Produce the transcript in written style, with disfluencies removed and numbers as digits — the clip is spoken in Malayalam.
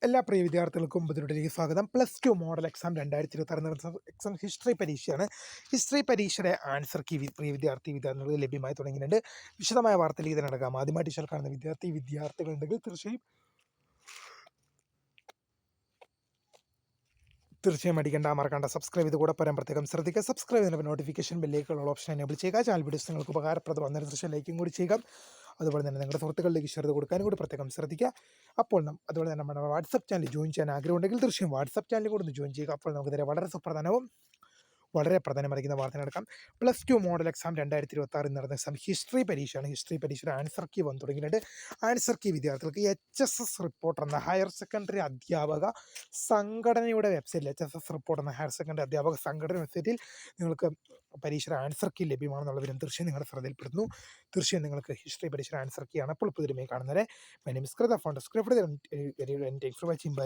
എല്ലാ പ്രിയ വിദ്യാർത്ഥികൾക്കും ബുദ്ധിമുട്ടിലേക്ക് സ്വാഗതം. +2 മോഡൽ എക്സാം 2026 എക്സാം ഹിസ്റ്ററി പരീക്ഷയാണ്. ഹിസ്റ്ററി പരീക്ഷയുടെ ആൻസർ കീ പ്രിയ വിദ്യാർത്ഥികൾക്ക് ലഭ്യമായി തുടങ്ങിയിട്ടുണ്ട്. വിശദമായ വാർത്തയിലേക്ക് തന്നെ നടക്കാം. ആദ്യമായിട്ട് ടീച്ചർ കാണുന്ന വിദ്യാർത്ഥികളുണ്ടെങ്കിൽ തീർച്ചയായും അടിക്കേണ്ട മറക്കേണ്ട സബ്സ്ക്രൈബ് ചെയ്ത് കൂടെ പറയാൻ പ്രത്യേകം ശ്രദ്ധിക്കുക. സബ്സ്ക്രൈബ് ചെയ്യുന്ന നോട്ടിഫിക്കേഷൻ ബെല്ലേക്കുള്ള ഓപ്ഷൻ എനേബിൾ ചെയ്യുക. ചാനൽ വീഡിയോസ് നിങ്ങൾക്ക് ഉപകാരപ്രദം തീർച്ചയായും ലൈക്കും കൂടി ചെയ്യുക. അതുപോലെ തന്നെ നിങ്ങളുടെ സുഹൃത്തുക്കളിലേക്ക് ഷെയർ ചെയ്ത് കൊടുക്കാനും കൂടി പ്രത്യേകം ശ്രദ്ധിക്കുക. അതുപോലെ തന്നെ നമ്മുടെ വാട്സപ്പ് ചാനൽ ജോയിൻ ചെയ്യാൻ ആഗ്രഹമുണ്ടെങ്കിൽ തീർച്ചയായും വാട്സപ്പ് ചാനൽ കൂടി ഒന്ന് ജോയിൻ ചെയ്യുക. അപ്പോൾ നമുക്ക് ഇതിനെ വളരെ പ്രധാനമറിക്കുന്ന വാർത്ത നടക്കാം. +2 മോഡൽ എക്സാം 2026 നടന്ന എക്സാം ഹിസ്റ്ററി പരീക്ഷയാണ്. ഹിസ്റ്ററി പരീക്ഷയുടെ ആൻസർ കീ വന്നു തുടങ്ങിയിട്ടുണ്ട്. ആൻസർ കീ വിദ്യാർത്ഥികൾക്ക് HSS റിപ്പോർട്ട് എന്ന ഹയർ സെക്കൻഡറി അധ്യാപക സംഘടനയുടെ വെബ്സൈറ്റിൽ HSS റിപ്പോർട്ട് എന്ന ഹയർ സെക്കൻഡറി അധ്യാപക സംഘടന വെബ്സൈറ്റിൽ നിങ്ങൾക്ക് പരീക്ഷയുടെ ആൻസർ കീ ലഭ്യമാണെന്നുള്ള വിവരം തീർച്ചയായും നിങ്ങളുടെ ശ്രദ്ധയിൽപ്പെടുന്നു. തീർച്ചയായും നിങ്ങൾക്ക് ഹിസ്റ്ററി പരീക്ഷയുടെ ആൻസർ കീ ആണ് അപ്പോൾ പുതിയ കാണുന്നത്. My name is Kritha phone.